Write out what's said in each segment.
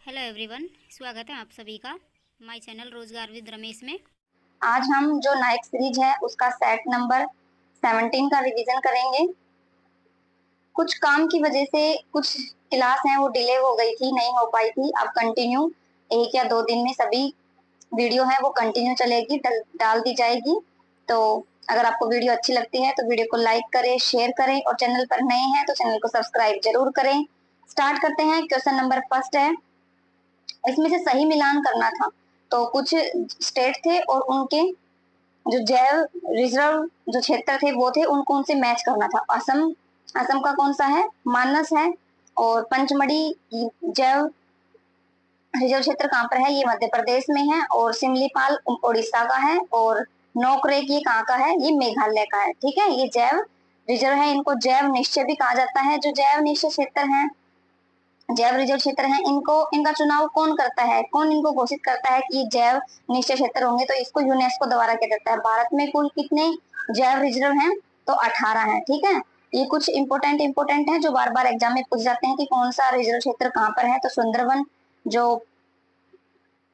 Hello everyone, स्वागत है आप सभी का माय चैनल रोजगार विद रमेश में। आज हम जो नाइक सीरीज है उसका सेट नंबर 17 का रिवीजन करेंगे। कुछ काम की वजह से कुछ क्लास हैं वो डिले हो गई थी, नहीं हो पाई थी। अब कंटिन्यू 1 या 2 दिन में सभी वीडियो है वो कंटिन्यू चलेगी, डाल दी जाएगी। तो अगर आपको वीडियो अच्छी लगती है तो वीडियो को लाइक करें, शेयर करें और चैनल पर नए हैं तो चैनल को सब्सक्राइब जरूर करें। स्टार्ट करते हैं। क्वेश्चन नंबर फर्स्ट है, इसमें से सही मिलान करना था। तो कुछ स्टेट थे और उनके जो जैव रिजर्व जो क्षेत्र थे वो थे, उनको उनसे मैच करना था। असम, असम का कौन सा है? मानस है। और पंचमढ़ी जैव रिजर्व क्षेत्र कहाँ पर है? ये मध्य प्रदेश में है। और सिमलीपाल उड़ीसा का है। और नोकरेक ये कहाँ का है? ये मेघालय का है। ठीक है, ये जैव रिजर्व है, इनको जैव निश्चय भी कहा जाता है। जो जैव निश्चय क्षेत्र है, जैव रिजर्व क्षेत्र है, इनको इनका चुनाव कौन करता है? कौन इनको घोषित करता है कि ये जैव निश्चय क्षेत्र होंगे? तो इसको यूनेस्को द्वारा किया जाता है। भारत में कुल कितने जैव रिजर्व हैं? तो 18 हैं। ठीक है, ये कुछ इंपोर्टेंट है जो बार बार एग्जाम में पूछ जाते हैं कि कौन सा रिजर्व क्षेत्र कहाँ पर है। तो सुंदरबन जो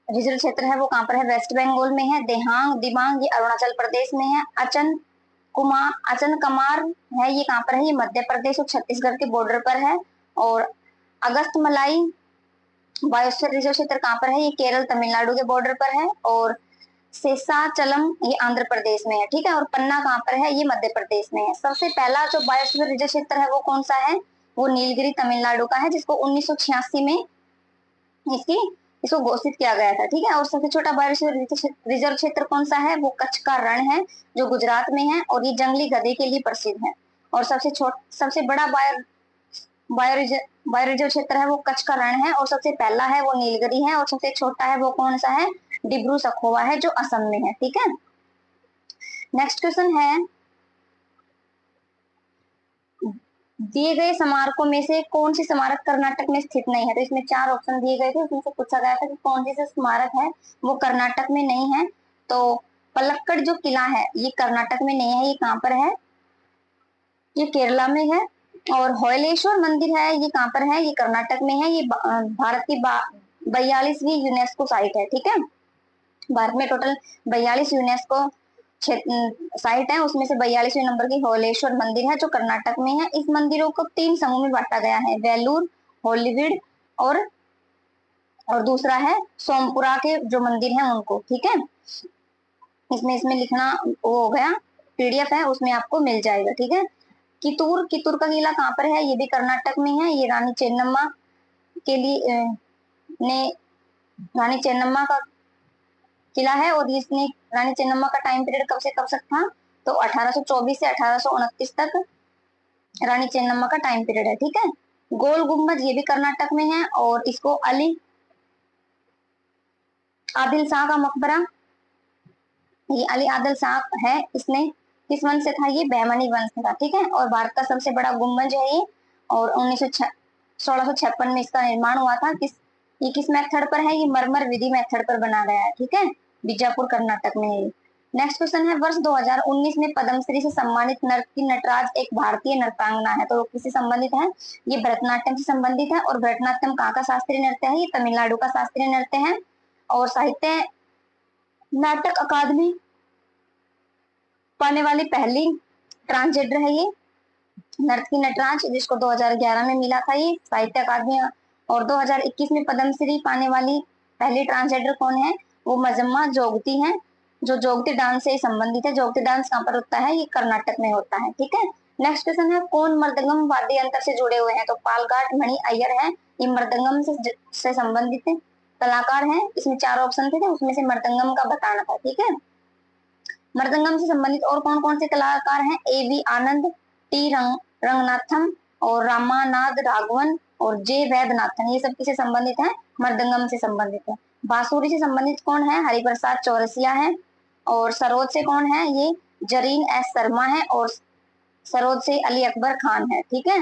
रिजर्व क्षेत्र है वो कहाँ पर है? वेस्ट बंगाल में है। देहांग दिबांग ये अरुणाचल प्रदेश में है। अचन कमार है, ये कहाँ पर है? ये मध्य प्रदेश और छत्तीसगढ़ के बॉर्डर पर है। और अगस्त मलाई बायोस्फीयर रिजर्व क्षेत्र कहाँ पर है? ये केरल तमिलनाडु के बॉर्डर पर है। और शेषाचलम ये आंध्र प्रदेश में है। ठीक है, और पन्ना कहाँ पर है? ये मध्य प्रदेश में है। सबसे पहला जो बायोस्फीयर रिजर्व क्षेत्र है वो कौन सा है? वो नीलगिरी तमिलनाडु का है, जिसको 1986 में इसकी इसको घोषित किया गया था। ठीक है, और सबसे छोटा बायोस्फीयर रिजर्व क्षेत्र कौन सा है? वो कच्छ का रण है, जो गुजरात में है। और ये जंगली गधे के लिए प्रसिद्ध है। और सबसे बड़ा बायो रिजर्व क्षेत्र है वो कच्छ का रण है। और सबसे पहला है वो नीलगिरी है। और सबसे छोटा है वो कौन सा है? डिब्रू सखोवा है, जो असम में है। ठीक है, नेक्स्ट क्वेश्चन है, दिए गए स्मारकों में से कौन सी स्मारक कर्नाटक में स्थित नहीं है? तो इसमें 4 ऑप्शन दिए गए थे, उसमें से पूछा गया था कि कौन सी स्मारक है वो कर्नाटक में नहीं है। तो पलक्कड़ जो किला है ये कर्नाटक में नहीं है, ये कहाँ पर है? ये केरला में है। और होयलेश्वर मंदिर है, ये कहाँ पर है? ये कर्नाटक में है। ये भारत की 42वीं यूनेस्को साइट है। ठीक है, भारत में टोटल 42 यूनेस्को साइट है, उसमें से 42वें नंबर की होलेश्वर मंदिर है, जो कर्नाटक में है। इस मंदिरों को 3 समूह में बांटा गया है, वेलूर, होलीवीड और दूसरा है सोमपुरा के जो मंदिर हैं उनको। ठीक है, इसमें लिखना वो हो गया, पीडीएफ है उसमें आपको मिल जाएगा। ठीक है, कितूर का किला कहाँ पर है? ये भी कर्नाटक में है। ये रानी चेन्नम्मा के लिए ने रानी चेन्नम्मा का किला है। और इसने रानी चेन्नम्मा का टाइम पीरियड कब से कब तक था? तो 1824 से 1829 तक रानी चेन्नम्मा का टाइम पीरियड है। ठीक है, गोल गुम्बद ये भी कर्नाटक में है। और इसको अली आदिल शाह का मकबरा, ये अली आदिल शाह है, इसने किस वंश से था? ये बहमनी वंश से था। ठीक है, और भारत का सबसे बड़ा गुम्बज है ये। और 1656 में इसका निर्माण हुआ था। ये किस मेथड पर है? ये मरमर विधि मेथड पर बना गया है। ठीक है, बीजापुर कर्नाटक में है। नेक्स्ट क्वेश्चन है, वर्ष 2019 में पद्मश्री से सम्मानित नर्तकी नटराज एक भारतीय नृत्यांगना है। तो किससे संबंधित है? ये भरतनाट्यम से संबंधित है। और भरतनाट्यम कहाँ का शास्त्रीय नृत्य है? ये तमिलनाडु का शास्त्रीय नृत्य है। और साहित्य नाटक अकादमी पाने वाली पहली ट्रांसजेंडर है ये नर्तकी नटराज, जिसको 2011 में मिला था ये साहित्य अकादमी। और 2021 में पद्मश्री पाने वाली पहली ट्रांसजेंडर कौन है? वो मजम्मा जोगती है, जो जोगती डांस से संबंधित है। जोगती डांस कहाँ पर होता है? ये कर्नाटक में होता है। ठीक है, नेक्स्ट क्वेश्चन है, कौन मृदंगम वाद्य यंत्र से जुड़े हुए हैं? तो पालघाट मणि अय्यर है, ये मृदंगम से संबंधित कलाकार हैं। इसमें 4 ऑप्शन थे, उसमें से मृदंगम का बताना था। ठीक है, मृदंगम से संबंधित और कौन कौन से कलाकार हैं? ए.वी. आनंद, टी रंगनाथन और रामानाथ राघवन और जे वैद्यनाथन, ये सब किसे संबंधित है? मृदंगम से संबंधित है। बांसुरी से संबंधित कौन है? हरिप्रसाद चौरसिया है। और सरोद से कौन है? ये जरीन एस शर्मा है। और सरोद से अली अकबर खान है। ठीक है,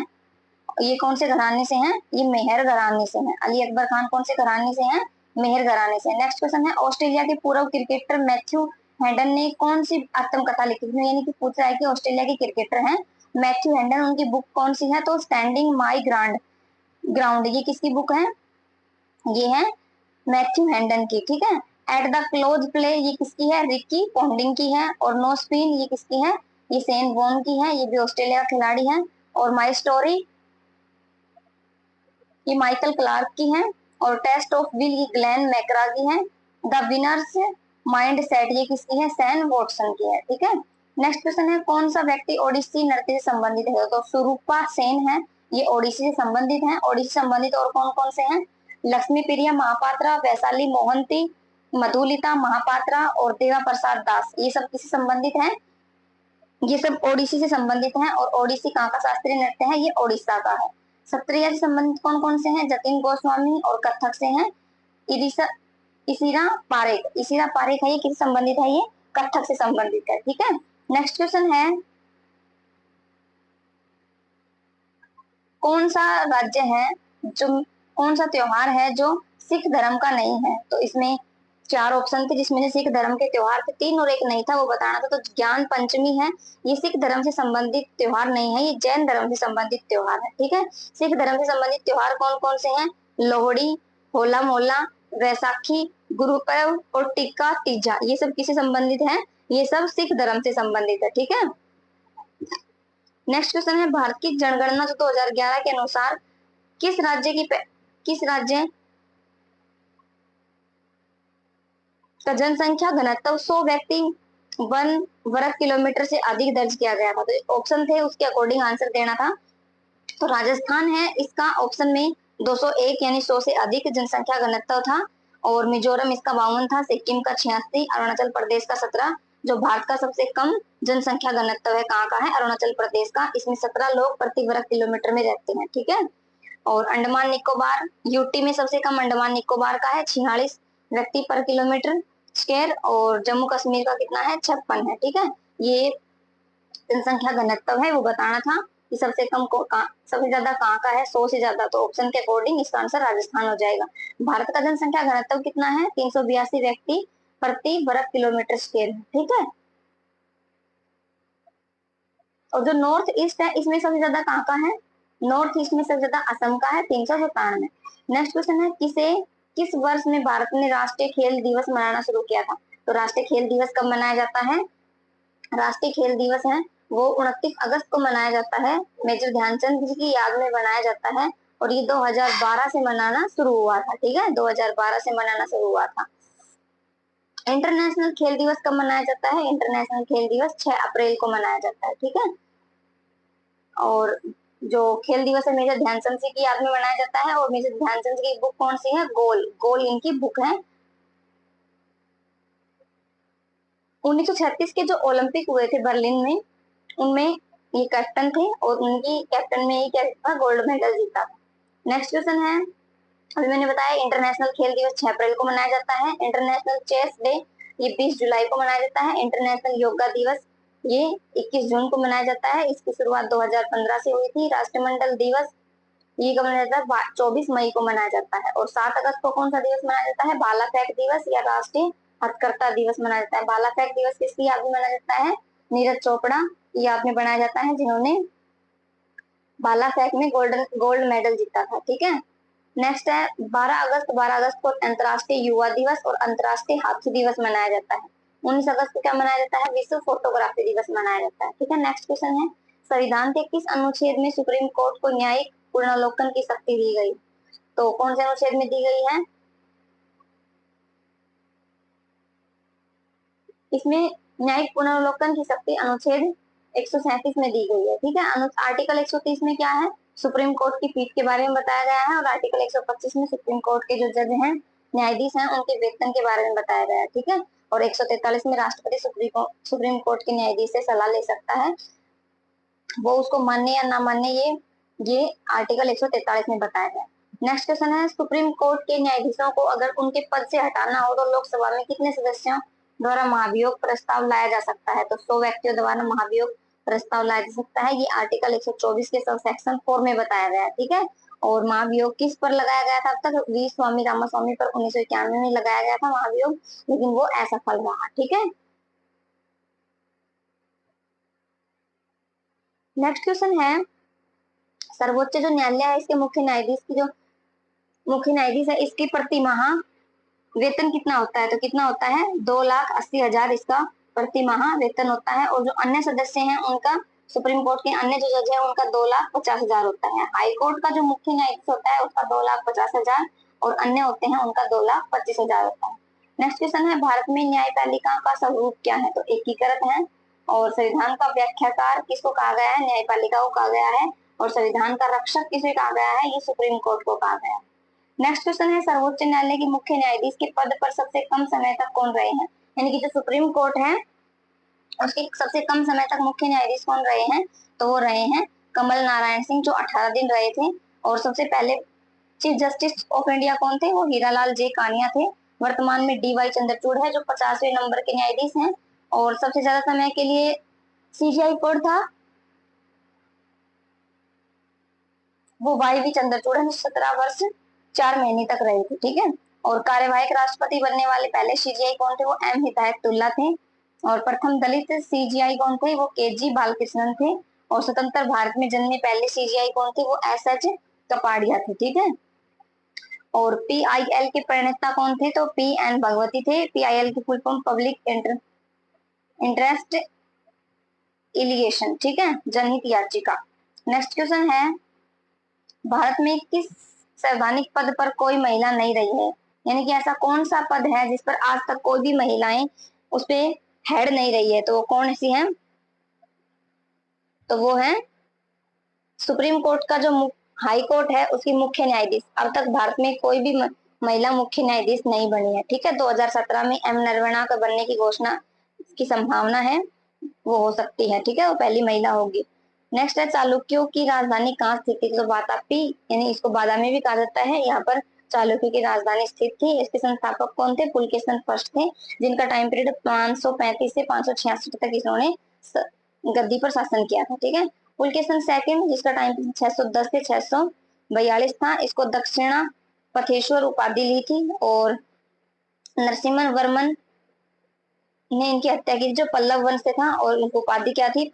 ये कौन से घराने से हैं? ये मेहर घराने से हैं। अली अकबर खान कौन से घराने से हैं? मेहर घराने से। नेक्स्ट क्वेश्चन है, ऑस्ट्रेलिया के पूर्व क्रिकेटर मैथ्यू हैडन ने कौन सी आत्मकथा लिखी? यानी कि पूछ रहा है कि ऑस्ट्रेलिया के क्रिकेटर हैं मैथ्यू हैडन, उनकी बुक कौन सी है? तो स्टैंडिंग माई ग्राउंड, ये किसकी बुक है? ये है मैथ्यू हैंडन की, ठीक है। एट द क्लोज प्ले ये किसकी है, रिकी पॉन्डिंग की है। और नो स्पिन ये किसकी है, ये सेन वॉन की है, ये भी ऑस्ट्रेलिया का खिलाड़ी है। और माई स्टोरी ये माइकल क्लार्क की है। और टेस्ट ऑफ विल ये ग्लेन मैकरा की है। द विनर्स माइंड सेट ये किसकी है, सैन वॉटसन की है, ठीक है। नेक्स्ट क्वेश्चन है, कौन सा व्यक्ति ओडिसी नृत्य से संबंधित है, तो सुरूपा सेन है, ये ओडिसी से संबंधित है। ओडिसी से संबंधित और कौन कौन से हैं, लक्ष्मी प्रिया महापात्रा, वैशाली मोहंती, मधुलिता महापात्रा और देवा प्रसाद दास, ये सब किससे संबंधित हैं, ये सब ओडिसी से संबंधित हैं। और ओडिसी कहाँ का शास्त्रीय नृत्य है, ये ओडिशा का है। सत्रिया से संबंधित कौन कौन से हैं, जतिन गोस्वामी और कथक से हैं इरिसा इसिरा पारेख, इसिरा पारेख है, ये किससे संबंधित है, ये कथक से संबंधित है, ठीक है। नेक्स्ट क्वेश्चन है, कौन सा राज्य है जो, कौन सा त्योहार है जो सिख धर्म का नहीं है, तो इसमें चार ऑप्शन थे जिसमें से सिख धर्म के त्योहार थे तीन और एक नहीं था, वो बताना था। तो ज्ञान पंचमी है, ये सिख धर्म से संबंधित त्योहार नहीं है, ये जैन धर्म से संबंधित त्योहार है, ठीक है। सिख धर्म से संबंधित त्योहार कौन कौन से हैं, लोहड़ी, होला मोहल्ला, वैसाखी, गुरुपर्व और टिक्का तीजा, ये सब किससे संबंधित है, ये सब सिख धर्म से संबंधित है, ठीक है। नेक्स्ट क्वेश्चन है, भारत की जनगणना जो 2011 के अनुसार किस राज्य की किस राज्य का जनसंख्या घनत्व 100 व्यक्ति वन वर्ग किलोमीटर से अधिक दर्ज किया गया था, तो ऑप्शन थे उसके अकॉर्डिंग आंसर देना था। तो राजस्थान है इसका ऑप्शन में 201 यानी 100 से अधिक जनसंख्या घनत्व था। और मिजोरम इसका 52 था, सिक्किम का 86, अरुणाचल प्रदेश का 17। जो भारत का सबसे कम जनसंख्या घनत्व है कहाँ का है, अरुणाचल प्रदेश का, इसमें 17 लोग प्रति वर्ग किलोमीटर में रहते हैं, ठीक है। और अंडमान निकोबार यूटी में सबसे कम अंडमान निकोबार का है 46 व्यक्ति पर किलोमीटर स्क्वायर। और जम्मू कश्मीर का कितना है, 56 है, ठीक है। ये जनसंख्या घनत्व है वो बताना था कि सबसे कम सबसे ज्यादा कहाँ का है, 100 से ज्यादा, तो ऑप्शन के अकॉर्डिंग इसका आंसर राजस्थान हो जाएगा। भारत का जनसंख्या घनत्व कितना है, 382 व्यक्ति प्रति वर्ग किलोमीटर स्क्वायर है, ठीक है। और जो नॉर्थ ईस्ट है इसमें सबसे ज्यादा कहाँ का है, नॉर्थ ईस्ट में सबसे ज्यादा असम का है 397। नेक्स्ट क्वेश्चन है, किस वर्ष में भारत ने राष्ट्रीय खेल दिवस मनाना शुरू किया था, तो राष्ट्रीय खेल दिवस कब मनाया जाता है, राष्ट्रीय खेल दिवस है वो 29 अगस्त को मनाया जाता है, मेजर ध्यानचंद जी की याद में मनाया जाता है। और ये 2012 से मनाना शुरू हुआ था, ठीक है, 2012 से मनाना शुरू हुआ था। इंटरनेशनल खेल दिवस कब मनाया जाता है, इंटरनेशनल खेल दिवस 6 अप्रैल को मनाया जाता है, ठीक है। और जो खेल दिवस है मेजर ध्यानचंद जी की याद में मनाया जाता है। और मेजर ध्यानचंद जी की बुक कौन सी है, गोल, गोल इनकी बुक है। 1936 के जो ओलंपिक हुए थे बर्लिन में, उनमें ये कैप्टन थे और उनकी कैप्टन में ही क्या था, गोल्ड मेडल जीता। नेक्स्ट क्वेश्चन है, अभी मैंने बताया इंटरनेशनल खेल दिवस 6 अप्रैल को मनाया जाता है। इंटरनेशनल चेस डे ये 20 जुलाई को मनाया जाता है। इंटरनेशनल योगा दिवस ये 21 जून को मनाया जाता है, इसकी शुरुआत 2015 से हुई थी। राष्ट्रमंडल दिवस ये कब मनाया जाता है, 24 मई को मनाया जाता है। और 7 अगस्त को कौन सा दिवस मनाया जाता है, भाला फेंक दिवस या राष्ट्रीय हथकरघा दिवस मनाया जाता है। भाला फेंक दिवस किसकी याद में मनाया जाता है, नीरज चोपड़ा की याद में बनाया जाता है, जिन्होंने भाला फेंक में गोल्ड मेडल जीता था, ठीक है। नेक्स्ट है 12 अगस्त को अंतर्राष्ट्रीय युवा दिवस और अंतर्राष्ट्रीय हाथी दिवस मनाया जाता है। 19 अगस्त को क्या मनाया जाता है, विश्व फोटोग्राफी दिवस मनाया जाता है, ठीक है। नेक्स्ट क्वेश्चन है, संविधान के किस अनुच्छेद में सुप्रीम कोर्ट को न्यायिक पुनर्विलोकन की शक्ति दी गई, तो कौन से अनुच्छेद में दी गई है, इसमें न्यायिक पुनर्विलोकन की शक्ति अनुच्छेद 137 में दी गई है, ठीक है। आर्टिकल 130 में क्या है, सुप्रीम कोर्ट की पीठ के बारे में बताया गया है। और आर्टिकल 125 में सुप्रीम कोर्ट के जो जज हैं, न्यायाधीश हैं, उनके वेतन के बारे में बताया गया है, ठीक है। और 143 में राष्ट्रपति सुप्रीम कोर्ट के न्यायाधीश से सलाह ले सकता है, वो उसको मानने या ना मानने ये आर्टिकल 143 में बताया गया है। नेक्स्ट क्वेश्चन है, सुप्रीम कोर्ट के न्यायाधीशों को अगर उनके पद से हटाना हो तो लोकसभा में कितने सदस्यों द्वारा महाभियोग प्रस्ताव लाया जा सकता है, तो 100 व्यक्तियों द्वारा महाभियोग प्रस्ताव लाया जा सकता है, ये आर्टिकल 124 के सब सेक्शन 4 में बताया गया है, ठीक है। और महाभियोग किस पर लगाया गया था, अब तक वी स्वामी रामास्वामी पर 1991 में लगाया गया था महाभियोग, लेकिन वो असफल रहा, ठीक है। नेक्स्ट क्वेश्चन है, सर्वोच्च जो न्यायालय है इसके मुख्य न्यायाधीश की जो मुख्य न्यायाधीश है, इसकी प्रति माह वेतन कितना होता है, तो कितना होता है 2,80,000 इसका प्रति माह वेतन होता है। और जो अन्य सदस्य हैं उनका, सुप्रीम कोर्ट के अन्य जो जज है उनका 2,50,000 होता है। हाई कोर्ट का जो मुख्य न्यायाधीश होता है उसका 2,50,000 और अन्य होते हैं उनका 2,25,000 होता है। नेक्स्ट क्वेश्चन है, भारत में न्यायपालिका का स्वरूप क्या है, तो एकीकृत है। और संविधान का व्याख्याकार किसको कहा गया है, न्यायपालिका को कहा गया है। और संविधान का रक्षक किसे कहा गया है, ये सुप्रीम कोर्ट को कहा गया है। नेक्स्ट क्वेश्चन है, सर्वोच्च न्यायालय के मुख्य न्यायाधीश के पद पर सबसे कम समय तक कौन रहे हैं, यानी कि जो सुप्रीम कोर्ट है उसके सबसे कम समय तक मुख्य न्यायाधीश कौन रहे हैं, तो वो रहे हैं कमल नारायण सिंह, जो 18 दिन रहे थे। और सबसे पहले चीफ जस्टिस ऑफ इंडिया कौन थे, वो हीरालाल जे कानिया थे। वर्तमान में डी वाई चंद्रचूड़ है जो 50वें नंबर के न्यायाधीश हैं। और सबसे ज्यादा समय के लिए सीजीआई कोर्ट था, वो वाई वी चंद्रचूड़ है, 17 वर्ष 4 महीने तक रहे थे। ठीक है। और कार्यवाहक राष्ट्रपति बनने वाले पहले सीजीआई कौन थे, वो एम हिदायतुल्ला थे। और प्रथम दलित सीजीआई कौन थे, वो केजी बालकृष्णन थे। और स्वतंत्र भारत में जन्मे पहले सीजीआई कौन थे, वो एस एच कपाड़िया थे। ठीक है। और पीआईएल के प्रणेता कौन थे, तो पी एन भगवती थे। पीआईएल की फुल फॉर्म पब्लिक इंटरेस्ट इलिगेशन। ठीक है, जनहित याचिका। नेक्स्ट क्वेश्चन है, भारत में किस संवैधानिक पद पर कोई महिला नहीं रही है, यानी कि ऐसा कौन सा पद है जिस पर आज तक कोई भी महिलाएं उस पे हेड नहीं रही है, तो वो कौन सी है, तो वो है सुप्रीम कोर्ट का जो हाई कोर्ट है उसकी मुख्य न्यायाधीश। अब तक भारत में कोई भी महिला मुख्य न्यायाधीश नहीं बनी है। ठीक है। 2017 में एम नरवणा का बनने की घोषणा की संभावना है, वो हो सकती है। ठीक है, वो पहली महिला होगी। नेक्स्ट है, चालुक्यों की राजधानी कहाँ स्थित थी, तो वातापी, यानी इसको बादामी भी कहा जाता है। यहाँ पर चालुक्य की राजधानी स्थित थी। इसके संस्थापक कौन थे, पुलकेशन फर्स्ट थे, जिनका टाइम पीरियड 535 से 566 तक इन्होंने गद्दी पर शासन किया था। ठीक है। पुलकेशन सेकंड, जिसका टाइम 610 से 642 था, इसको दक्षिणा पथेश्वर उपाधि ली थी। और नरसिम्हा वर्मन ने इनकी हत्या की, जो पल्लव वंश से था। और इनकी उपाधि क्या थी,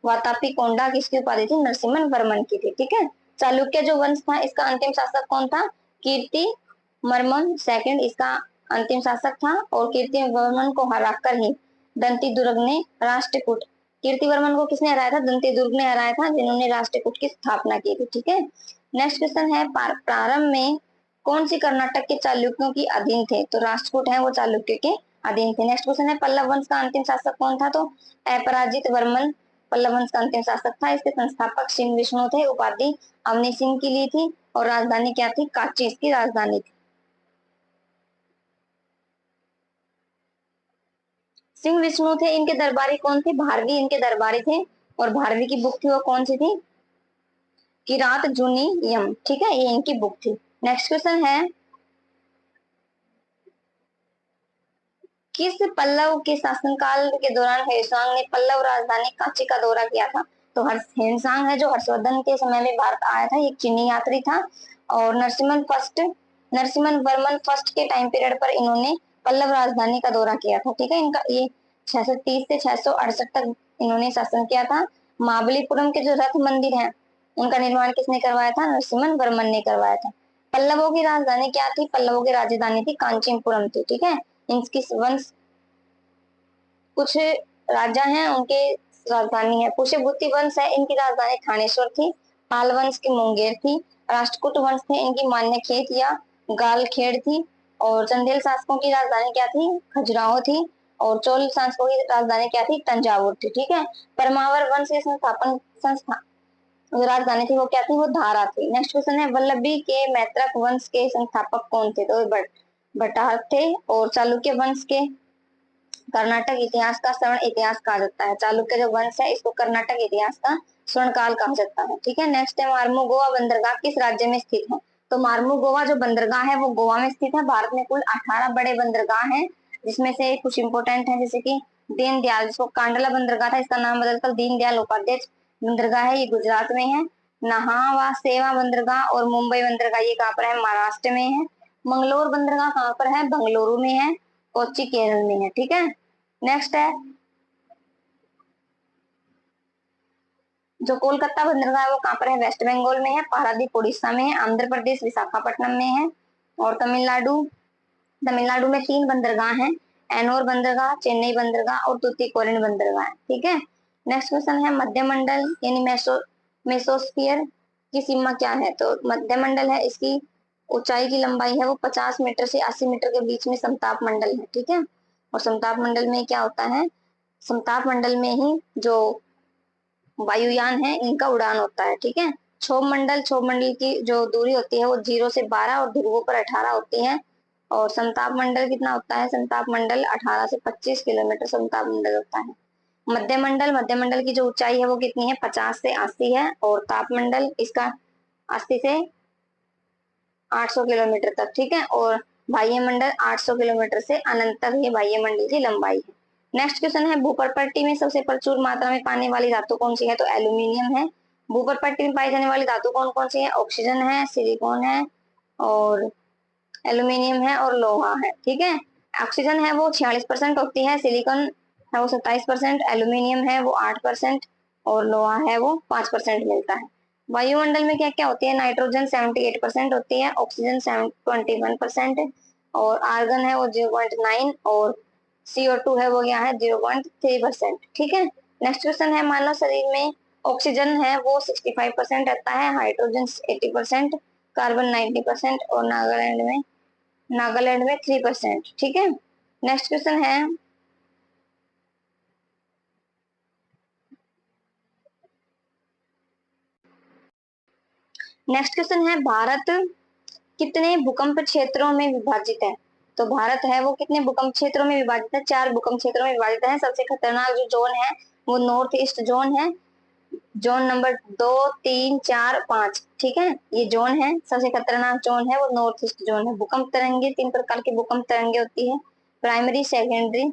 वातापी कोंडा, किसकी उपाधि थी, नरसिम्हा वर्मन की थी। ठीक है। चालुक्य जो वंश था इसका अंतिम शासक कौन था, कीर्ति वर्मन सेकंड इसका अंतिम शासक था। और कीर्ति वर्मन को हराकर ही दंती दुर्ग ने राष्ट्रकूट, कीर्ति वर्मन को किसने हराया था, दंती दुर्ग ने हराया था, जिन्होंने राष्ट्रकूट की स्थापना की थी। ठीक है। नेक्स्ट क्वेश्चन है, प्रारंभ में कौन सी कर्नाटक के चालुक्यों की अधीन थे, तो राष्ट्रकूट है वो चालुक्य के अधीन थे। नेक्स्ट क्वेश्चन है, पल्लव वंश का अंतिम शासक कौन था, तो अपराजित वर्मन पल्लव वंश का अंतिम शासक था। इसके संस्थापक सिंह विष्णु थे, उपाधि अवनी सिंह की ली थी। और राजधानी क्या थी, कांची इसकी राजधानी थी। सिंह विष्णु थे, इनके दरबारी कौन थे, भारवी इनके दरबारी थे। और भारवी की बुक थी वो कौन सी थी, किरात जूनियम। ठीक है, ये इनकी बुक थी। नेक्स्ट क्वेश्चन है, किस पल्लव के शासनकाल के दौरान हेमसांग ने पल्लव राजधानी कांची का दौरा किया था, तो हेमसांग है जो हर्षवर्धन के समय में भारत आया था, एक चीनी यात्री था। और नरसिम्हन वर्मन फर्स्ट के टाइम पीरियड पर इन्होंने पल्लव राजधानी का दौरा किया था। ठीक है, इनका ये 630 से 668 तक इन्होंने शासन किया था। महाबलीपुरम के जो रथ मंदिर है उनका निर्माण किसने करवाया था, नरसिम्हन वर्मन ने करवाया था। पल्लवों की राजधानी क्या थी, पल्लवों की राजधानी थी कांचीपुरम थी। ठीक है। इनकी वंश कुछ राजा हैं उनके राजधानी है, पुष्यभूति वंश है, इनकी राजधानी थानेश्वर थी। पाल वंश की मुंगेर थी। राष्ट्रकूट वंश थे, इनकी मान्यखेत या गालखेड़ थी। और चंदेल शासकों की राजधानी क्या थी, खजुराहो थी। और चोल शासकों की राजधानी क्या थी, तंजावुर थी। ठीक है। परमावर वंश के संस्था जो राजधानी थी वो क्या थी, वो धारा थी। नेक्स्ट क्वेश्चन है, वल्लभी के मैत्रक वंश के संस्थापक कौन थे, तो भट्टारक थे। और चालुक्य वंश के कर्नाटक इतिहास का स्वर्ण इतिहास कहा जाता है। चालुक्य जो वंश है इसको कर्नाटक इतिहास का स्वर्ण काल कहा जाता है। ठीक है। नेक्स्ट है, मार्मो गोवा बंदरगाह किस राज्य में स्थित है, तो मार्मो गोवा जो बंदरगाह है वो गोवा में स्थित है। भारत में कुल 18 बड़े बंदरगाह हैं, जिसमें से कुछ इंपोर्टेंट है, जैसे कि दीनदयाल, जिसको कांडला बंदरगाह था इसका नाम बदलकर दीनदयाल उपाध्याय बंदरगाह है, ये गुजरात में है। नहावा सेवा बंदरगाह और मुंबई बंदरगाह ये कहाँ पर है, महाराष्ट्र में है। मंगलोर बंदरगाह कहाँ पर है, बंगलुरु में है। कोच्चि केरल में है। ठीक है। नेक्स्ट है, जो कोलकाता बंदरगाह है वो कहाँ पर है, वेस्ट बंगाल में है, पारादीप उड़ीसा में है, आंध्र प्रदेश विशाखापट्टनम में है, और तमिलनाडु, तमिलनाडु में 3 बंदरगाह हैं, एनोर बंदरगाह, चेन्नई बंदरगाह और तूतीकोरिन बंदरगाह है। ठीक है। नेक्स्ट क्वेश्चन है मध्यमंडल यानी मेसोस्फीयर की सीमा क्या है, तो मध्यमंडल है, इसकी ऊंचाई की लंबाई है वो 50 मीटर से 80 मीटर के बीच में समताप मंडल है। ठीक है। और समताप मंडल में क्या होता है, समताप मंडल में ही जो वायुयान है इनका उड़ान होता है। ठीक है। क्षोभ मंडल की जो दूरी होती है वो 0 से 12 और ध्रुवों पर 18 होती है। और समताप मंडल कितना होता है, समताप मंडल 18 से 25 किलोमीटर समताप मंडल होता है। मध्यमंडल की जो ऊंचाई है वो कितनी है, 50 से 80 है, और तापमंडल इसका 80 से 800 किलोमीटर तक। ठीक है। और बाह्य मंडल 800 किलोमीटर से अनंत तक ये बाह्य मंडल की लंबाई है। नेक्स्ट क्वेश्चन है भूपर्पट्टी में सबसे प्रचुर मात्रा में पाने वाली धातु कौन सी है, तो एल्यूमिनियम है। भूपर्पट्टी में पाई जाने वाली धातु कौन कौन सी है, ऑक्सीजन है, सिलिकॉन है, और एल्यूमिनियम है, और लोहा है। ठीक है। ऑक्सीजन है वो 46% होती है, सिलिकॉन है वो 27%, एल्यूमिनियम है वो 8%, और लोहा है वो 5% मिलता है। वायुमंडल में क्या क्या होती है, नाइट्रोजन 78% होती है, ऑक्सीजन 21%, और आर्गन है वो 0.9, और CO2 है वो क्या है 0.3%। ठीक है। नेक्स्ट क्वेश्चन है मानव शरीर में ऑक्सीजन है वो 65% रहता है, हाइड्रोजन 80%, कार्बन 90%, और नागालैंड में 3%। ठीक है। नेक्स्ट क्वेश्चन है भारत कितने भूकंप क्षेत्रों में विभाजित है, तो भारत है वो कितने भूकंप क्षेत्रों में विभाजित है, 4 भूकंप क्षेत्रों में विभाजित है। सबसे खतरनाक जो जोन है वो नॉर्थ ईस्ट जोन है, जोन नंबर 2, 3, 4, 5। ठीक है। ये जोन है, सबसे खतरनाक जोन है वो नॉर्थ ईस्ट जोन है। भूकंप तरंगे 3 प्रकार की भूकंप तरंगे होती है, प्राइमरी, सेकेंडरी।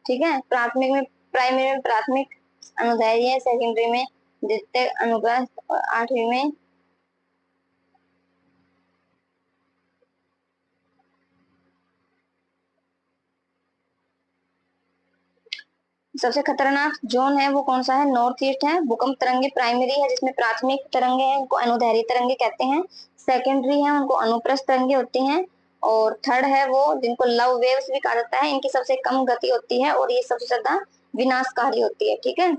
ठीक है। प्राइमरी में प्राथमिक अनुदैर्ध्य, सेकेंडरी में द्वितीय अनुप्रस्थ, और 8वीं में सबसे खतरनाक जोन है वो कौन सा है, नॉर्थ ईस्ट है। भूकंप तरंगे प्राइमरी है जिसमें प्राथमिक तरंगे हैं उनको अनुदैर्ध्य तरंगे कहते हैं, सेकेंडरी है उनको अनुप्रस्थ तरंगे होती हैं, और थर्ड है वो जिनको लव वेव्स भी कहा जाता है, इनकी सबसे कम गति होती है और ये सबसे ज्यादा विनाशकारी होती है। ठीक है।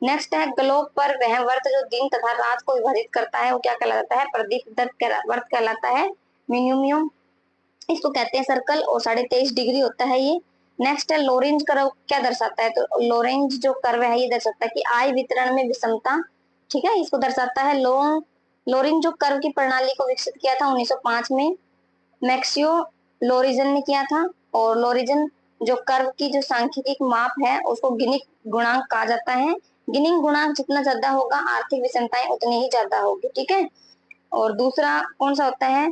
नेक्स्ट है ग्लोब पर वह वर्त जो दिन तथा रात को विभाजित करता है वो क्या कहलाता है, प्रदीप्त वर्त कहलाता है, मिनिमम इसको कहते हैं सर्कल, और 23.5 डिग्री होता है ये। नेक्स्ट है लोरेंज कर्व क्या दर्शाता है, तो लोरेंज जो कर्व है ये दर्शाता है कि आय वितरण में विषमता। ठीक है। इसको दर्शाता है लोरेंज जो कर्व की प्रणाली को विकसित किया था 1905 में मैक्सियो लोरिजन ने किया था। और लोरिजन जो कर्व की जो सांख्यिकी माप है उसको गिनिक गुणांक कहा जाता है। गिनिंग गुणांक जितना ज्यादा होगा आर्थिक विषमताएं उतनी ही ज्यादा होगी। ठीक है। और दूसरा कौन सा होता है,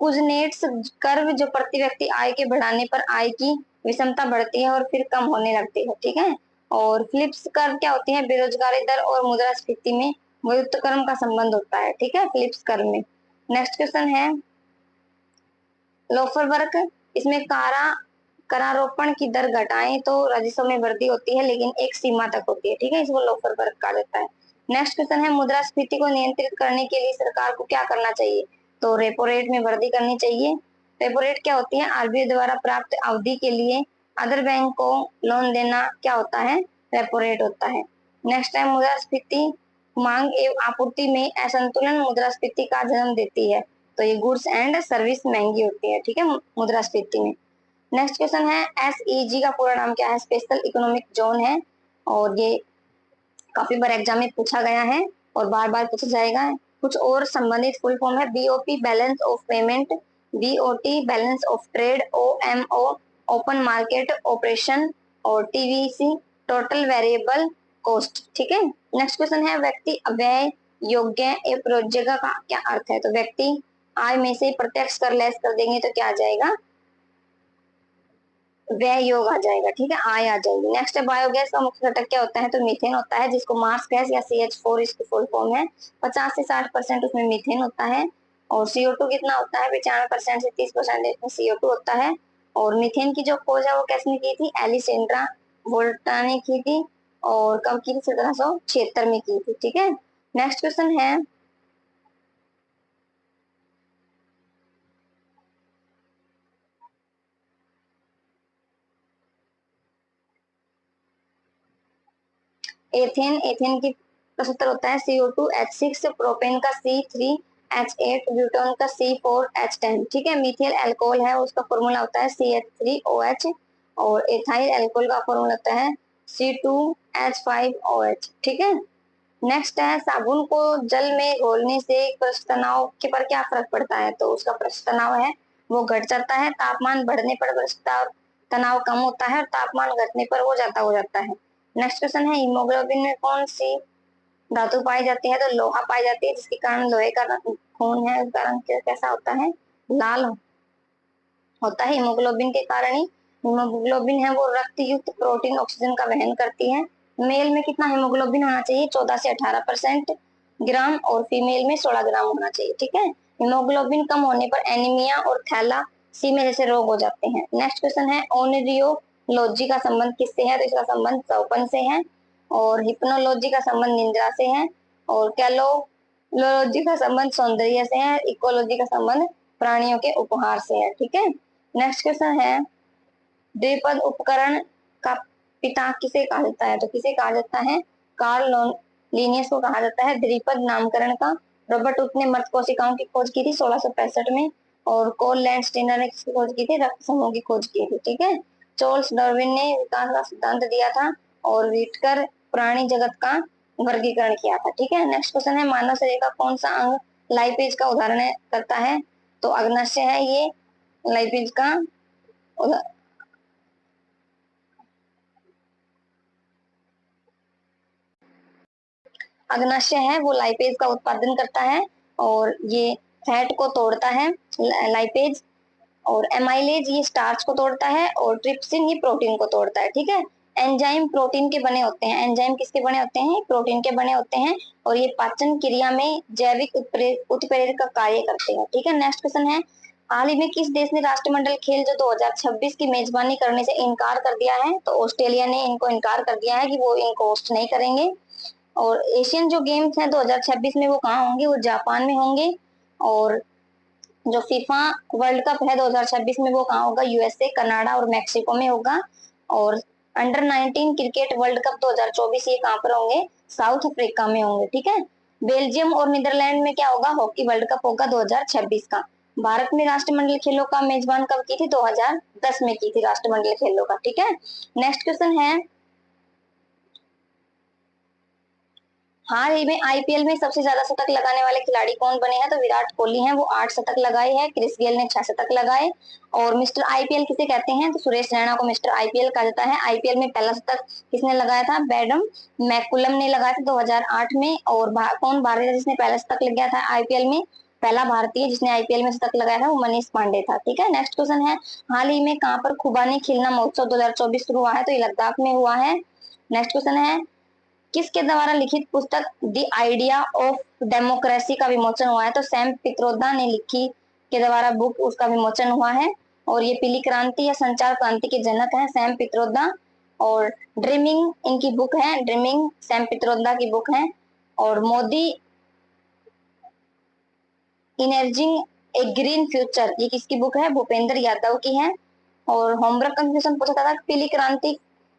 कुजनेट्स कर्व जो प्रति व्यक्ति आय के बढ़ाने पर आय की विषमता बढ़ती है और फिर कम होने लगती है। ठीक है। और फिलिप्स कर्व क्या होती है, बेरोजगारी दर और मुद्रास्फीति में व्युत्क्रम का संबंध होता है। ठीक है, फिलिप्स कर्व में। नेक्स्ट क्वेश्चन है लोफर वर्क, इसमें करारोपण की दर घटाएं तो राजस्व में वृद्धि होती है लेकिन एक सीमा तक होती है। ठीक है, इसको लोफर वर्क कहा जाता है। नेक्स्ट क्वेश्चन है मुद्रास्फीति को नियंत्रित करने के लिए सरकार को क्या करना चाहिए, तो रेपो रेट में वृद्धि करनी चाहिए। रेपो रेट क्या होती है, आरबीआई द्वारा प्राप्त अवधि के लिए अदर बैंक को लोन देना क्या होता है, रेपो रेट होता है। नेक्स्ट है मुद्रास्फीति मांग एवं आपूर्ति में असंतुलन मुद्रास्फीति का जन्म देती है, तो ये गुड्स एंड सर्विस महंगी होती है। ठीक है, मुद्रास्फीति में। नेक्स्ट क्वेश्चन है एसईजी का पूरा नाम क्या है, स्पेशल इकोनॉमिक जोन है, और ये काफी बार एग्जाम में पूछा गया है और बार बार पूछा जाएगा। कुछ और संबंधित फुल फॉर्म है BOP balance of payment, BOT balance of trade, OMO open market operation, और टीवीसी टोटल वेरिएबल कॉस्ट। ठीक है। नेक्स्ट क्वेश्चन है व्यक्ति व्यय योग्य एवं रोजगार का क्या अर्थ है, तो व्यक्ति आय में से प्रत्यक्ष कर लेस कर देंगे तो क्या आ जाएगा, व्यय योग आ जाएगा। ठीक है, आय आ जाएगी। नेक्स्ट है बायोगैस का मुख्य घटक क्या होता है, तो मीथेन होता है जिसको मार्स गैस या CH4 इसकी फुल फॉर्म है। 50 से 60% उसमें मीथेन होता है। और CO2 कितना होता है, 95% से 30% इसमें CO2 होता है। और मीथेन की जो खोज है वो किसने की थी, एलिसेंड्रा वोल्टा ने की थी। और कब की थी? 1776 में की थी। ठीक है, नेक्स्ट क्वेश्चन है एथेन। एथेन की का सूत्र होता है CO2H6, प्रोपेन का C3H8, ब्यूटान का C4H10। ठीक है, मिथाइल अल्कोहल है उसका फॉर्मूला होता है CH3OH, और एथाइल अल्कोहल का फॉर्मूला होता है C2H5OH। ठीक है, नेक्स्ट है साबुन को जल में घोलने से पृष्ठ तनाव के पर क्या फर्क पड़ता है? तो उसका पृष्ठ तनाव है वो घट जाता है, तापमान बढ़ने पर पृष्ठ तनाव कम होता है और तापमान घटने पर वो ज्यादा हो जाता है। नेक्स्ट क्वेश्चन है हीमोग्लोबिन में कौन सी धातु पाई जाती है? तो लोहा पाई जाती है, जिसके कारण लोहे का खून है उसका रंग कैसा होता है? लाल होता है हीमोग्लोबिन के कारण ही। हीमोग्लोबिन है वो रक्त युक्त प्रोटीन ऑक्सीजन का वहन करती है। मेल में कितना हीमोग्लोबिन होना चाहिए? 14 से 18% ग्राम, और फीमेल में 16 ग्राम होना चाहिए। ठीक है, हीमोग्लोबिन कम होने पर एनीमिया और थैलासीमिया जैसे रोग हो जाते हैं। नेक्स्ट क्वेश्चन है ओनिरियोलॉजी का संबंध किससे है? तो इसका संबंध चौपन से है, और हिप्नोलॉजी का संबंध निंद्रा से है, और कैलोलॉजी का संबंध सौंदर्य से है, इकोलॉजी का संबंध प्राणियों के उपहार से है। ठीक है, नेक्स्ट क्वेश्चन है द्विपद उपकरण का पिता किसे कहा जाता है? तो किसे कहा जाता है? कार्ल लिनियस को कहा जाता है द्विपद नामकरण का। रॉबर्ट हुक ने मर्द कोशिकाओं की खोज की थी 1665 में, और कोल लैंड स्टीनर ने किसकी खोज की थी? रक्त समूह की खोज की थी। ठीक है, चार्ल्स डार्विन ने विकास का सिद्धांत दिया था, और व्हिटकर प्राणी जगत का वर्गीकरण किया था। ठीक है, नेक्स्ट क्वेश्चन है मानव शरीर का कौन सा अंग लाइपेज का उदाहरण करता है? तो अग्नाशय है ये लाइपेज का अग्नाशय है वो लाइपेज का उत्पादन करता है, और ये फैट को तोड़ता है लाइपेज, और एमाइलेज ये स्टार्च को तोड़ता है, और ट्रिप्सिन ये प्रोटीन को तोड़ता है। ठीक है, एंजाइम प्रोटीन के बने होते हैं। एंजाइम किसके बने होते हैं? प्रोटीन के बने होते हैं, और ये पाचन क्रिया में जैविक उत्प्रेरक का कार्य करते हैं। ठीक है, नेक्स्ट क्वेश्चन है हाल ही में किस देश ने राष्ट्रमंडल खेल जो 2026 की मेजबानी करने से इनकार कर दिया है? तो ऑस्ट्रेलिया ने इनको इनकार कर दिया है कि वो इनको होस्ट नहीं करेंगे। और एशियन जो गेम्स हैं 2026 में वो कहाँ होंगे? वो जापान में होंगे। और जो फीफा वर्ल्ड कप है 2026 में वो कहाँ होगा? यूएसए, कनाडा और मैक्सिको में होगा। और अंडर 19 क्रिकेट वर्ल्ड कप 2024 ये कहाँ पर होंगे? साउथ अफ्रीका में होंगे। ठीक है, बेल्जियम और नीदरलैंड में क्या होगा? हॉकी वर्ल्ड कप होगा 2026 का। भारत में राष्ट्रमंडल खेलों का मेजबान कब की थी? 2010 में की थी राष्ट्रमंडल खेलों का। ठीक है, नेक्स्ट क्वेश्चन है हाल ही में आईपीएल में सबसे ज्यादा शतक लगाने वाले खिलाड़ी कौन बने हैं? तो विराट कोहली हैं, वो 8 शतक लगाए हैं। क्रिस गेल ने 6 शतक लगाए। और मिस्टर आईपीएल किसे कहते हैं? तो सुरेश रैना को मिस्टर आईपीएल कहा जाता है। आईपीएल में पहला शतक किसने लगाया था? बैडम मैकुलम ने लगाया था 2008 में। और कौन भारतीय जिसने पहला शतक लग गया था आईपीएल में? पहला भारतीय जिसने आईपीएल में शतक लगाया था वो मनीष पांडे था। ठीक है, नेक्स्ट क्वेश्चन है हाल ही में कहाँ पर खुबानी खिलना महोत्सव 2024 शुरू हुआ है? तो ये लद्दाख में हुआ है। नेक्स्ट क्वेश्चन है किसके द्वारा लिखित पुस्तक द आइडिया ऑफ डेमोक्रेसी का विमोचन हुआ है? तो सैम पित्रोदा ने लिखी के द्वारा बुक उसका विमोचन हुआ है। और ये पीली क्रांति या संचार क्रांति के जनक हैं सैम पित्रोदा। और ड्रीमिंग इनकी बुक है, ड्रीमिंग सैम पित्रोदा की बुक है। और मोदी इनर्जिंग ए ग्रीन फ्यूचर ये किसकी बुक है? भूपेंद्र यादव की है। और होमवर्क का क्वेश्चन पूछा था पीली क्रांति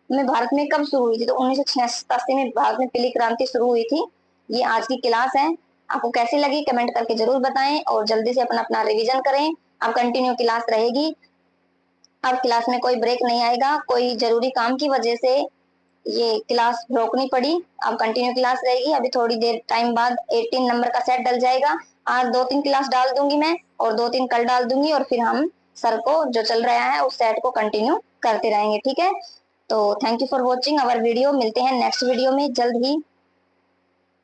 में भारत में कब शुरू हुई थी? तो 1986 में भारत में पीली क्रांति शुरू हुई थी। ये आज की क्लास है, आपको कैसी लगी कमेंट करके जरूर बताएं, और जल्दी से अपना अपना रिवीजन करें। अब कंटिन्यू क्लास रहेगी, अब क्लास में कोई ब्रेक नहीं आएगा। कोई जरूरी काम की वजह से ये क्लास रोकनी पड़ी, अब कंटिन्यू क्लास रहेगी। अभी थोड़ी देर टाइम बाद 18 नंबर का सेट डल जाएगा। आज 2-3 क्लास डाल दूंगी मैं, और 2-3 कल डाल दूंगी, और फिर हम सर को जो चल रहा है उस सेट को कंटिन्यू करते रहेंगे। ठीक है, तो thank you for watching our video. मिलते हैं नेक्स्ट वीडियो में जल्द ही।